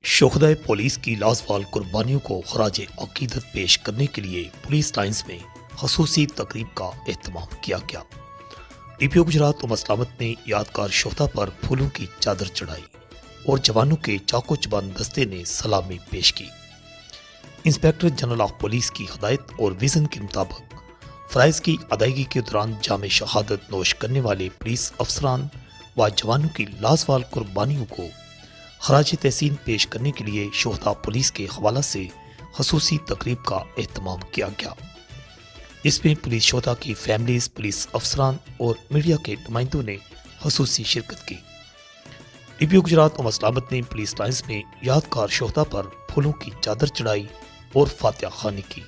शोहदाए police की लाजवाल कुर्बानियों को खराज अकीदत पेश करने के लिए पुलिस लाइन्स में खसूसी तकरीब का एहतमाम किया गया। डीपीओ गुजरात उमर सलामत ने यादगार शोहदा पर फूलों की चादर चढ़ाई और जवानों के चाको चबान दस्ते ने सलामी पेश की। इंस्पेक्टर जनरल ऑफ पुलिस की हदायत और विजन के मुताबिक फ़राइज़ की अदायगी के दौरान जाम शहादत नोश करने वाले पुलिस अफसरान व जवानों की लाजवाल कुर्बानियों को खराज तहसीन पेश करने के लिए शोहदा पुलिस के हवाला से खसूसी तकरीब का एहतमाम किया गया। इसमें पुलिस शोहदा की फैमिलीज, पुलिस अफसरान और मीडिया के नुमाइंदों ने खसूसी शिरकत की। डीपीओ गुजरात उमर सलामत ने पुलिस लाइन्स में यादगार शोहदा पर फूलों की चादर चढ़ाई और फातिहा खानी की।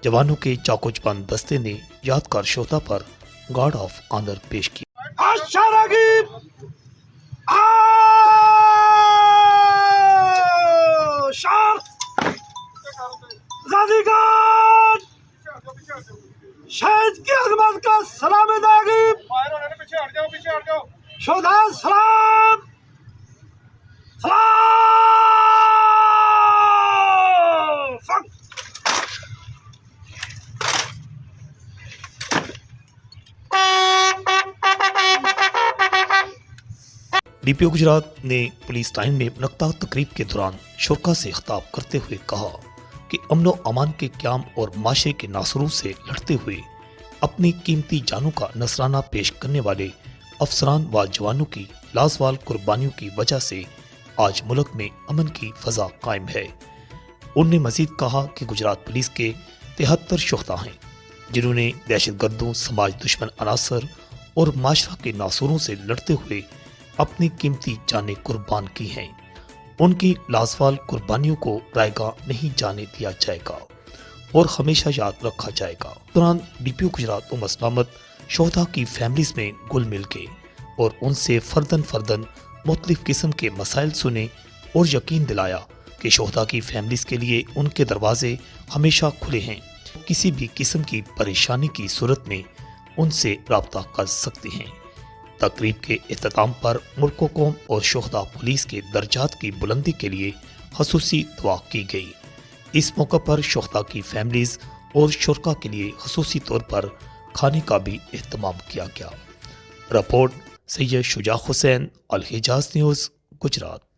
जवानों के चाको चबान दस्ते ने यादगार शोहदा पर गार्ड ऑफ ऑनर पेश की। शहीद की अजमत का सलाम दागी शोधा सलाम डीपीओ गुजरात ने पुलिस लाइन में मुनक्ता तकरीब के दौरान शुरका से खिताब करते हुए कहा कि अमन अमान के क्याम और माशरे के नासरों से लड़ते हुए अपनी कीमती जानों का नजराना पेश करने वाले अफसरान व जवानों की लाजवाल कुर्बानियों की वजह से आज मुल्क में अमन की फजा कायम है। उन्होंने मजीद कहा कि गुजरात पुलिस के 73 शोहदा हैं जिन्होंने दहशत गर्दों, समाज दुश्मन अनासर और माशरा के नासरों से लड़ते हुए अपनी कीमती जानें कुर्बान की हैं। उनकी लाजवाल कुर्बानियों को रायगा नहीं जाने दिया जाएगा और हमेशा याद रखा जाएगा। दौरान डीपीओ गुजरात उमर सलामत शोहदा की फैमिलीज में घुल मिल के और उनसे फर्दन मुख्तलिफ किस्म के मसाइल सुने और यकीन दिलाया कि शोहदा की फैमिलीज के लिए उनके दरवाजे हमेशा खुले हैं। किसी भी किस्म की परेशानी की सूरत में उनसे रब्ता कर सकते हैं। तकरीब के इख्तिताम पर मुल्क कौम और शोहदा पुलिस के दर्जात की बुलंदी के लिए खसूसी दुआ की गई। इस मौका पर शोहदा की फैमिलीज और शुरका के लिए खसूसी तौर पर खाने का भी एहतमाम किया गया। रिपोर्ट सैयद शुजा हुसैन, अल हिजाज न्यूज़, गुजरात।